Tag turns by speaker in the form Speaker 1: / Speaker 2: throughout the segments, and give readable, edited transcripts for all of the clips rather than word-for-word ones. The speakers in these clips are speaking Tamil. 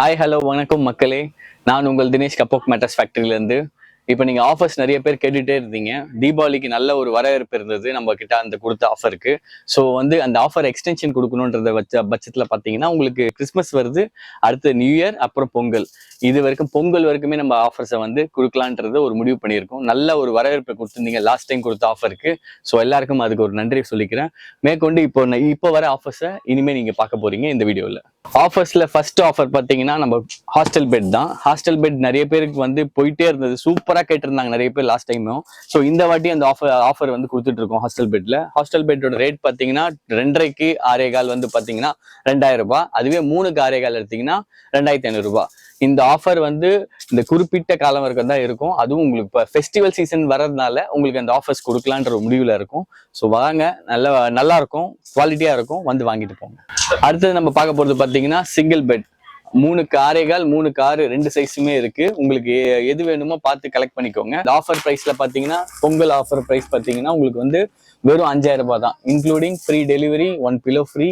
Speaker 1: ஹாய் ஹலோ வணக்கம் மக்களே. நான் உங்கள் தினேஷ் கப்போக் மேட்டர்ஸ் ஃபேக்டரியிலேருந்து. இப்போ நீங்கள் ஆஃபர்ஸ் நிறைய பேர் கேட்டுகிட்டே இருந்தீங்க. தீபாவளிக்கு நல்ல ஒரு வரவேற்பு இருந்தது நம்ம கிட்ட அந்த கொடுத்த ஆஃபருக்கு. ஸோ அந்த ஆஃபர் எக்ஸ்டென்ஷன் கொடுக்கணுன்றத பட்சத்தில் பார்த்தீங்கன்னா உங்களுக்கு கிறிஸ்மஸ் வருது, அடுத்து நியூ இயர், அப்புறம் பொங்கல். இது வரைக்கும் பொங்கல் வரைக்குமே நம்ம ஆஃபர்ஸை கொடுக்கலான்றத ஒரு முடிவு பண்ணியிருக்கோம். நல்ல ஒரு வரவேற்பை கொடுத்துருந்தீங்க லாஸ்ட் டைம் கொடுத்த ஆஃபருக்கு. ஸோ எல்லாருக்கும் அதுக்கு ஒரு நன்றி சொல்லிக்கிறேன். மேற்கொண்டு இப்போ வர ஆஃபர்ஸை இனிமேல் நீங்கள் பார்க்க போறீங்க இந்த வீடியோவில். ஆஃபர்ஸ்ல ஃபர்ஸ்ட் ஆஃபர் பார்த்தீங்கன்னா நம்ம ஹாஸ்டல் பெட் தான். ஹாஸ்டல் பெட் நிறைய பேருக்கு போயிட்டே இருந்தது, சூப்பராக கேட்டிருந்தாங்க நிறைய பேர் லாஸ்ட் டைமும். ஸோ இந்த வாட்டி அந்த ஆஃபர் கொடுத்துட்டு இருக்கோம் ஹாஸ்டல் பெட்ல. ஹாஸ்டல் பெட்டோட ரேட் பார்த்தீங்கன்னா 2.5க்கு 6.25 பார்த்தீங்கன்னா 2000 ரூபாய். அதுவே 3க்கு 6.25 எடுத்தீங்கன்னா 2500 ரூபாய். இந்த ஆஃபர் இந்த குறிப்பிட்ட காலம் வரைக்கும் தான் இருக்கும். அதுவும் உங்களுக்கு இப்போ ஃபெஸ்டிவல் சீசன் வர்றதுனால உங்களுக்கு அந்த ஆஃபர்ஸ் கொடுக்கலான்ற ஒரு முடிவில் இருக்கும். ஸோ வாங்க, நல்லா இருக்கும், குவாலிட்டியா இருக்கும், வாங்கிட்டு போங்க. அடுத்தது நம்ம பார்க்க போறது பார்த்தீங்கன்னா சிங்கிள் பெட். 3க்கு 6.25, 3க்கு 6 2 சைஸுமே இருக்கு. உங்களுக்கு எது வேணுமோ பார்த்து கலெக்ட் பண்ணிக்கோங்க. ஆஃபர் பிரைஸ்ல பார்த்தீங்கன்னா பொங்கல் ஆஃபர் பிரைஸ் பார்த்தீங்கன்னா உங்களுக்கு வெறும் 5000 ரூபாய் தான், including free delivery, 1 below free.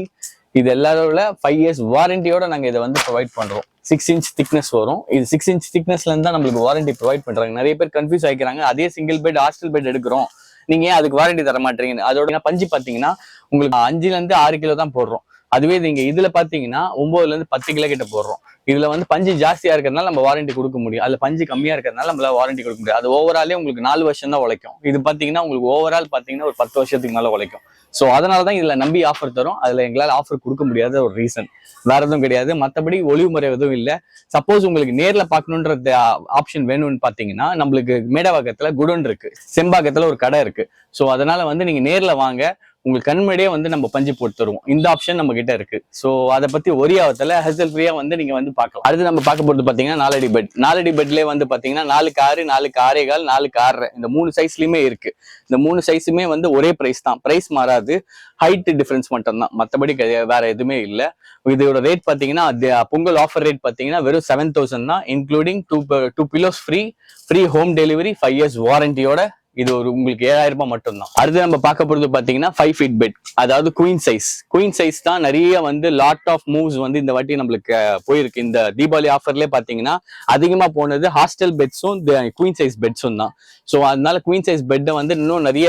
Speaker 1: இது எல்லாரோட 5 இயர்ஸ் வாரண்டியோட நாங்க இதை ப்ரொவைட் பண்றோம். 6 இன்ச் திக்னஸ் வரும். இது 6 இன்ச் திக்னஸ்ல இருந்தா நம்மளுக்கு வாரண்டி ப்ரொவைட் பண்றாங்க. நிறைய பேர் கன்ஃபியூஸ் ஆகிக்கிறாங்க, அதே சிங்கிள் பெட் ஹாஸ்டல் பெட் எடுக்கிறோம், நீங்க ஏன் அதுக்கு வாரண்டி தர மாட்டீங்கன்னு. அதோட பஞ்சு பாத்தீங்கன்னா உங்களுக்கு 5ல இருந்து 6 கிலோ தான் போடுறோம். அதுவே நீங்க இதுல பாத்தீங்கன்னா 9ல இருந்து 10 கிலோ கிட்ட போடுறோம். இதுல பஞ்சு ஜாஸ்தியா இருக்கிறதுனால நம்ம வாரண்டி கொடுக்க முடியும், அதுல பஞ்சு கம்மியா இருக்கிறதுனால நம்மளால வாரண்டி கொடுக்க முடியும். அது ஓவராலே உங்களுக்கு 4 வருஷம் தான் உழைக்கும். இது பாத்தீங்கன்னா உங்களுக்கு ஓவரால் பாத்தீங்கன்னா ஒரு 10 வருஷத்துக்கு மேல உழைக்கும். ஸோ அதனாலதான் இதுல நம்பி ஆஃபர் தரும். அதுல எங்களால் ஆஃபர் கொடுக்க முடியாத ஒரு ரீசன், வேற எதுவும் கிடையாது. மற்றபடி ஒளிவு முறை எதுவும் இல்லை. சப்போஸ் உங்களுக்கு நேர்ல பார்க்கணுன்ற ஆப்ஷன் வேணும்னு பாத்தீங்கன்னா நம்மளுக்கு மேடவாக்கத்துல குடோன் இருக்கு, செம்பாக்கத்துல ஒரு கடை இருக்கு. ஸோ அதனால நீங்க நேர்ல வாங்க, உங்களுக்கு கண்மடியே நம்ம பஞ்சு போட்டு தருவோம். இந்த ஆப்ஷன் நம்ம கிட்ட இருக்கு. ஸோ அதை பத்தி ஒரியாவத்துல ஹெசல் ஃப்ரீயா நீங்க பார்க்கலாம். அடுத்து நம்ம பார்க்க போறது பாத்தீங்கன்னா 4 அடி பெட். 4 அடி பெட்லயே பாத்தீங்கன்னா 4க்கு 6, 4க்கு 6.25, 4க்கு 6 இந்த 3 சைஸ்லயுமே இருக்கு. இந்த 3 சைஸுமே ஒரே பிரைஸ் தான், பிரைஸ் மாறாது, ஹைட் டிஃபரன்ஸ் மட்டும் தான், மற்றபடி வேற எதுவுமே இல்லை. இதோட ரேட் பாத்தீங்கன்னா பொங்கல் ஆஃபர் ரேட் பாத்தீங்கன்னா வெறும் 7000 தான், including 2 pillows free home delivery, 5 years வாரண்டியோட. இது உங்களுக்கு 7000 ரூபாய் மட்டும் தான். அடுத்து நம்ம பார்க்க போறது பாத்தீங்கன்னா 5 ஃபீட் பெட், அதாவது குயின் சைஸ் தான். நிறைய லாட் ஆஃப் மூவ்ஸ் இந்த வாட்டி நம்மளுக்கு போயிருக்கு. இந்த தீபாவளி ஆஃபர்லயே பாத்தீங்கன்னா அதிகமா போனது ஹாஸ்டல் பெட்ஸும் குயின் சைஸ் பெட்ஸும் தான். ஸோ அதனால குயின் சைஸ் பெட்டை இன்னும் நிறைய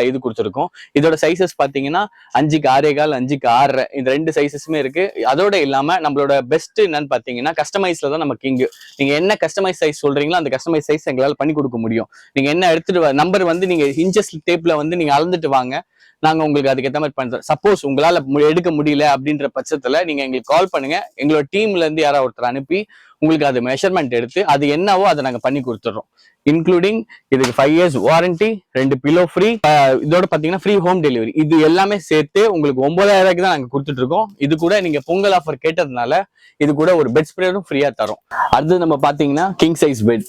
Speaker 1: இது கொடுத்துருக்கோம். இதோட சைசஸ் பாத்தீங்கன்னா 5க்கு 6.25, 5க்கு 6 இந்த 2 சைசஸுமே இருக்கு. அதோட இல்லாம நம்மளோட பெஸ்ட் என்னன்னு பாத்தீங்கன்னா கஸ்டமைஸ்ல தான் நம்ம கிங். நீங்க என்ன கஸ்டமைஸ் சைஸ் சொல்றீங்களோ அந்த கஸ்டமைஸ் சைஸ் எங்களால் பண்ணி கொடுக்க முடியும். நீங்க என்ன எடுத்துட்டு நம்பர் நீங்க இன்ச்சஸ் டேப்ல நீங்க அளந்துட்டு வாங்க, நாங்க உங்களுக்கு அதுக்கு ஏற்ற மாதிரி பண்றோம். சப்போஸ் உங்களால எடுக்க முடியல அப்படின்ற பட்சத்துல நீங்க எங்களுக்கு கால் பண்ணுங்க. எங்களோட டீம்ல இருந்து யாராவது ஒருத்தர் அனுப்பி உங்களுக்கு அது மெஷர்மெண்ட் எடுத்து அது என்னவோ அதை நாங்க பண்ணி கொடுத்துறோம். இன்க்ளூடிங் இதுக்கு 5 இயர்ஸ் வாரண்டி, 2 பிலோ ஃப்ரீ, இதோட பாத்தீங்கன்னா ஃப்ரீ ஹோம் டெலிவரி. இது எல்லாமே சேர்த்து உங்களுக்கு 9000 ரூபாய்க்கு தான் நாங்க கொடுத்துட்டு இருக்கோம். இது கூட நீங்க பொங்கல் ஆஃபர் கேட்டதுனால இது கூட ஒரு பெட் ஸ்ப்ரேடும் ஃப்ரீயா தரோம். அடுத்து நம்ம பாத்தீங்கன்னா கிங் சைஸ் பெட்.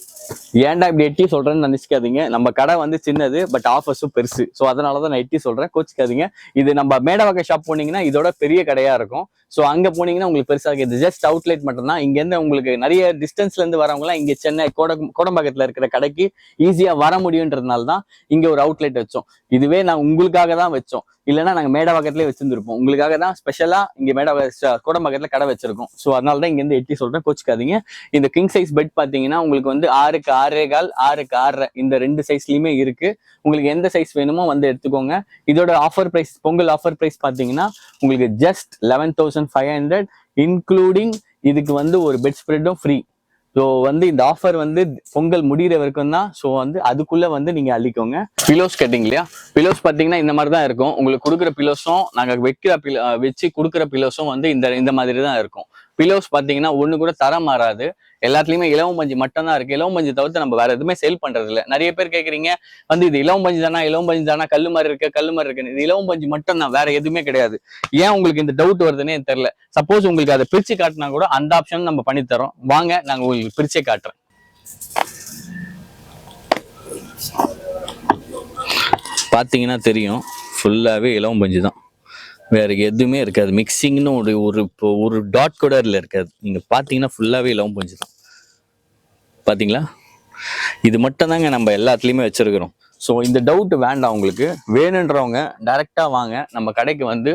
Speaker 1: ஏன்டா இப்படி எட்டி சொல்றேன்னு நினைச்சுக்காதீங்க, நம்ம கடை சின்னது, பட் ஆஃபர்ஸும் பெருசு. ஸோ அதனாலதான் நான் எட்டி சொல்றேன், கோச்சுக்காதீங்க. இது நம்ம மேடவாக்க ஷாப் போனீங்கன்னா இதோட பெரிய கடையா இருக்கும். ஸோ அங்க போனீங்கன்னா உங்களுக்கு பெருசா இது ஜஸ்ட் அவுட்லெட் மட்டும் தான். இங்க இருந்து உங்களுக்கு நிறைய டிஸ்டன்ஸ்ல இருந்து வரவங்க எல்லாம் இங்க சென்னை கோடம்பாக்கத்துல இருக்கிற கடைக்கு ஈஸியா வர முடியுன்றதுனால தான் இங்க ஒரு அவுட்லெட் வச்சோம். இதுவே நான் உங்களுக்காக தான் வச்சோம், இல்லைன்னா நாங்க மேடவாக்கத்திலே வச்சிருந்திருப்போம். உங்களுக்காக தான் ஸ்பெஷலா இங்க கோடம்பாக்கத்துல கடை வச்சிருக்கோம். ஸோ அதனால தான் இங்க இருந்து எட்டி சொல்றேன், கோச்சுக்காதீங்க. இந்த கிங் சைஸ் பெட் பாத்தீங்கன்னா உங்களுக்கு 6க்கு 6.25, 6க்கு 6 இந்த 2 சைஸ்லயுமே இருக்கு. உங்களுக்கு எந்த சைஸ் வேணுமோ எடுத்துக்கோங்க. இதோட offer price, Pongal offer price பாத்தீங்கன்னா உங்களுக்கு ஜஸ்ட் 11,500, இன்க்ளூடிங் இதுக்கு ஒரு பெட் ஸ்ப்ரெட்டும் ஃப்ரீ. ஸோ இந்த ஆஃபர் பொங்கல் முடிகிற வரைக்கும் தான். ஸோ அதுக்குள்ள நீங்க அள்ளிக்கோங்க. பிலோஸ் கேட்டிங்க இல்லையா, பிலோஸ் பாத்தீங்கன்னா இந்த மாதிரி தான் இருக்கும். உங்களுக்கு கொடுக்குற பிலோஸும் நாங்க வச்சு கொடுக்குற பிலோஸும் இந்த மாதிரி தான் இருக்கும். பிலோஸ் பாத்தீங்கன்னா ஒண்ணு கூட தரம் மாறாது. எல்லாத்துலயுமே இலவம் பஞ்சு மட்டும் தான் இருக்கு. இலவம் பஞ்சு தவிர்த்து நம்ம வேற எதுவுமே சேல் பண்றது இல்லை. நிறைய பேர் கேக்குறீங்க இது இலவம் பஞ்சு தானா, கல்லு மாதிரி இருக்கு. இது இலவம் பஞ்சு மட்டும் தான், வேற எதுவுமே கிடையாது. ஏன் உங்களுக்கு இந்த டவுட் வருதுன்னே தெரியல. சப்போஸ் உங்களுக்கு அதை பிரிச்சு காட்டினா கூட அந்த ஆப்ஷன் நம்ம பண்ணி தரோம். வாங்க, நாங்க உங்களுக்கு பிரிச்சே காட்டுறேன். பாத்தீங்கன்னா தெரியும், ஃபுல்லாவே இலவம் பஞ்சு தான், வேற எதுவுமே இருக்காது. மிக்சிங்னு ஒரு டாட் கூட இதுல இருக்காது. நீங்க பாத்தீங்கன்னா ஃபுல்லாவே இலவம் பஞ்சு தான். பாத்தீங்களா, இது மட்டும் தாங்க நம்ம எல்லாத்துலயுமே வச்சிருக்கிறோம். ஸோ இந்த டவுட் வேண்டாம். உங்களுக்கு வேணுன்றவங்க டைரக்டா வாங்க, நம்ம கடைக்கு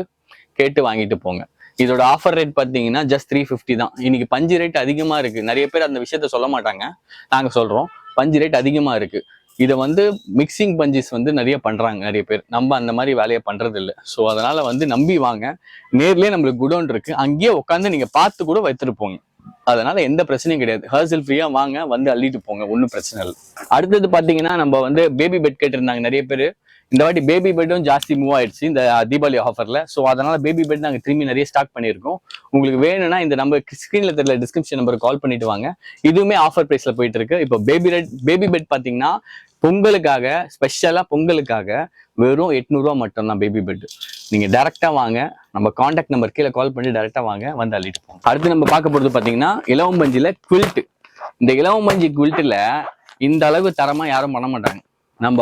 Speaker 1: கேட்டு வாங்கிட்டு போங்க. இதோட ஆஃபர் ரேட் பார்த்தீங்கன்னா ஜஸ்ட் 350 தான். இன்னைக்கு பஞ்சு ரேட் அதிகமா இருக்கு. நிறைய பேர் அந்த விஷயத்த சொல்ல மாட்டாங்க, நாங்க சொல்றோம். பஞ்சு ரேட் அதிகமா இருக்கு. இதை வந்து மிக்சிங் பஞ்சஸ் வந்து நிறைய பண்றாங்க நிறைய பேர். நம்ம அந்த மாதிரி வேலையை பண்றது இல்லை. ஸோ அதனால வந்து நம்பி வாங்க. நேர்லயே நம்மளுக்கு குடோன் இருக்கு, அங்கேயே உட்காந்து நீங்க பார்த்து கூட வைத்துட்டு போங்க. அதனால எந்த பிரச்சனையும் கிடையாது. ஹர்சல் ஃப்ரீயா வாங்க, வந்து அள்ளிட்டு போங்க, ஒன்றும் பிரச்சனை இல்லை. அடுத்தது பாத்தீங்கன்னா நம்ம வந்து பேபி பெட் கேட்டிருந்தாங்க நிறைய பேர். இந்த வாட்டி பேபி பெட்டும் ஜாஸ்தி மூவ் ஆயிடுச்சு இந்த தீபாவளி ஆஃபர்ல. ஸோ அதனால பேபி பெட் நாங்கள் திரும்பி நிறைய ஸ்டாக் பண்ணியிருக்கோம். உங்களுக்கு வேணும்னா இந்த நம்ம ஸ்கிரீன்ல தெரியல டிஸ்கிரிப்ஷன் நம்பருக்கு கால் பண்ணிட்டு வாங்க. இதுவுமே ஆஃபர் பிரைஸ்ல போயிட்டு இருக்கு. இப்போ பேபி பெட் பாத்தீங்கன்னா பொங்கலுக்காக, ஸ்பெஷலா பொங்கலுக்காக வெறும் 800 ரூபா மட்டும் தான் பேபி பெட். நீங்க டைரக்டா வாங்க, நம்ம கான்டாக்ட் நம்பர் கீழே கால் பண்ணி டைரக்டா வாங்க, வந்து அள்ளிட்டு போங்க. அடுத்து நம்ம பார்க்க போறது பாத்தீங்கன்னா இலவம்பஞ்சில குவில்ட். இந்த இலவம்பஞ்சி குவில்ட்ல இந்த அளவு தரமா யாரும் பண்ண மாட்டாங்க. நம்ம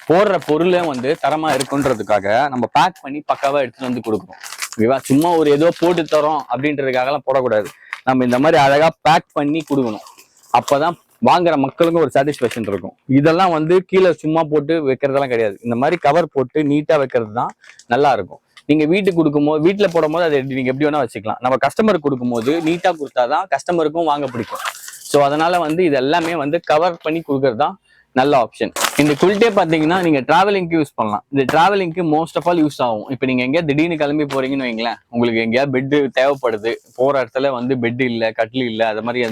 Speaker 1: போடுற பொருளே வந்து தரமா இருக்குன்றதுக்காக நம்ம பேக் பண்ணி பக்காவா எடுத்துட்டு வந்து கொடுக்குறோம். ஓகேவா? சும்மா ஒரு ஏதோ போட்டு தரோம் அப்படின்றதுக்காகலாம் போடக்கூடாது. நம்ம இந்த மாதிரி அழகா பேக் பண்ணி கொடுக்கணும். அப்பதான் வாங்குற மக்களுக்கும் ஒரு சாட்டிஸ்பேக்ஷன் இருக்கும். இதெல்லாம் வந்து கீழே சும்மா போட்டு வைக்கிறதெல்லாம் கிடையாது. இந்த மாதிரி கவர் போட்டு நீட்டா வைக்கிறது தான் நல்லா இருக்கும். நீங்க வீட்டுக்கு கொடுக்கும்போது, வீட்டுல போடும் போது அதை நீங்க எப்படி வேணா வச்சுக்கலாம். நம்ம கஸ்டமருக்கு கொடுக்கும்போது நீட்டா கொடுத்தாதான் கஸ்டமருக்கும் வாங்க பிடிக்கும். ஸோ அதனால வந்து இது எல்லாமே வந்து கவர் பண்ணி கொடுக்கறது தான் நல்ல ஆப்ஷன். இந்த குல்ட்டே பாத்தீங்கன்னா நீங்க டிராவலிங்க்கு யூஸ் பண்ணலாம். இந்த டிராவலிங்க்கு மோஸ்ட் ஆஃப் ஆல் யூஸ் ஆகும். இப்போ நீங்க எங்கேயா திடீர்னு கிளம்பி போறீங்கன்னு வைங்களேன், உங்களுக்கு எங்கேயா பெட்டு தேவைப்படுது, போற இடத்துல வந்து பெட் இல்லை, கட்டில் இல்லை, அது மாதிரி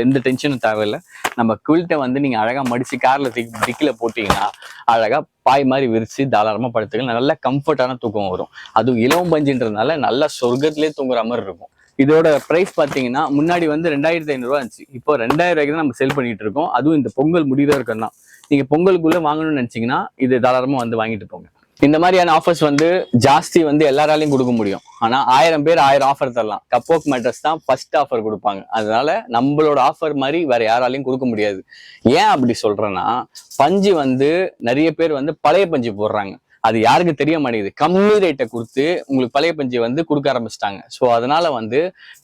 Speaker 1: எந்த டென்ஷனும் தேவையில்லை. நம்ம குல்ட்டை வந்து நீங்க அழகா மடிச்சு கார்ல டிக்கில போட்டீங்கன்னா அழகா பாய் மாதிரி விரிச்சு தாராளமா படுத்துக்கலாம். நல்ல கம்ஃபர்டான தூக்கம் வரும். அதுவும் இலவம் பஞ்சுன்றதுனால நல்லா சொர்க்கத்திலே தூங்குற மாதிரி இருக்கும். இதோட பிரைஸ் பாத்தீங்கன்னா முன்னாடி வந்து 2500 ரூபா இருந்துச்சு. இப்போ 2000 ரூபாய்க்கு தான் நம்ம செல் பண்ணிட்டு இருக்கோம். அதுவும் இந்த பொங்கல் முடிதான் இருக்குன்னா நீங்க பொங்கலுக்குள்ள வாங்கணும்னு நினைச்சீங்கன்னா இது தாராளமா வந்து வாங்கிட்டு போங்க. இந்த மாதிரியான ஆஃபர்ஸ் வந்து ஜாஸ்தி வந்து எல்லாராலையும் கொடுக்க முடியும். ஆனா 1000 பேர் 1000 ஆஃபர் தரலாம். கப்போக் மேட்ரஸ் தான் ஃபர்ஸ்ட் ஆஃபர் கொடுப்பாங்க. அதனால நம்மளோட ஆஃபர் மாதிரி வேற யாராலையும் கொடுக்க முடியாது. ஏன் அப்படி சொல்றேன்னா, பஞ்சு வந்து நிறைய பேர் வந்து பழைய பஞ்சு போடுறாங்க. அது யாருக்கு தெரிய மாட்டேங்குது. கம்மி ரேட்டை கொடுத்து உங்களுக்கு பழைய பஞ்சு வந்து கொடுக்க ஆரம்பிச்சிட்டாங்க. ஸோ அதனால வந்து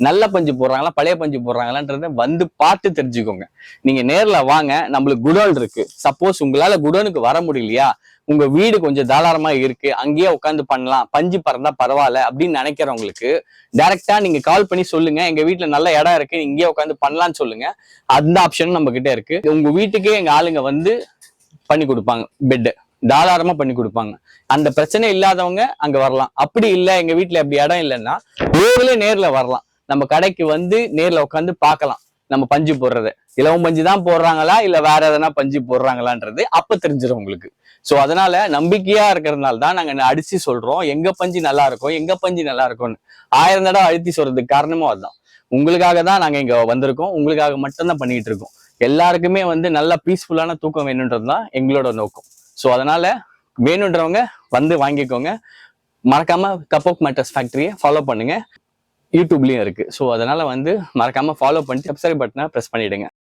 Speaker 1: நல்ல பஞ்சு போடுறாங்களா பழைய பஞ்சு போடுறாங்களான்றத வந்து பார்த்து தெரிஞ்சுக்கோங்க. நீங்க நேர்ல வாங்க, நம்மளுக்கு குடோன் இருக்கு. சப்போஸ் உங்களால குடோனுக்கு வர முடியலையா, உங்க வீடு கொஞ்சம் தாராளமா இருக்கு, அங்கேயே உட்காந்து பண்ணலாம், பஞ்சு பறந்தா பரவாயில்ல அப்படின்னு நினைக்கிறவங்களுக்கு டைரக்டா நீங்க கால் பண்ணி சொல்லுங்க, எங்க வீட்டுல நல்ல இடம் இருக்கு, இங்கேயே உட்காந்து பண்ணலாம்னு சொல்லுங்க. அந்த ஆப்ஷனும் நம்ம கிட்ட இருக்கு. உங்க வீட்டுக்கே எங்க ஆளுங்க வந்து பண்ணி கொடுப்பாங்க. பெட் தாராளமா பண்ணி கொடுப்பாங்க. அந்த பிரச்சனை இல்லாதவங்க அங்க வரலாம். அப்படி இல்லை எங்க வீட்டுல அப்படி இடம் இல்லைன்னா நீங்களே நேர்ல வரலாம். நம்ம கடைக்கு வந்து நேர்ல உட்காந்து பார்க்கலாம் நம்ம பஞ்சு போடுறத. இலவம் பஞ்சு தான் போடுறாங்களா இல்ல வேற எதனா பஞ்சு போடுறாங்களான்றது அப்ப தெரிஞ்சிடும் உங்களுக்கு. சோ அதனால நம்பிக்கையா இருக்கிறதுனால தான் நாங்க அடிச்சு சொல்றோம் எங்க பஞ்சு நல்லா இருக்கும், எங்க பஞ்சு நல்லா இருக்கும்னு. 1000 தடவை அழுத்தி சொல்றதுக்கு காரணமும் அதுதான். உங்களுக்காக தான் நாங்க இங்க வந்திருக்கோம், உங்களுக்காக மட்டும்தான் பண்ணிட்டு இருக்கோம். எல்லாருக்குமே வந்து நல்ல பீஸ்ஃபுல்லான தூக்கம் வேணுன்றதுதான் எங்களோட நோக்கம். ஸோ அதனால வேணுன்றவங்க வந்து வாங்கிக்கோங்க. மறக்காம கப்போக் மேட்ரஸ் ஃபேக்டரியை ஃபாலோ பண்ணுங்க. யூடியூப்லயும் இருக்கு. ஸோ அதனால வந்து மறக்காம ஃபாலோ பண்ணிட்டு சப்ஸ்கிரைப் பட்டனை ப்ரெஸ் பண்ணிடுங்க.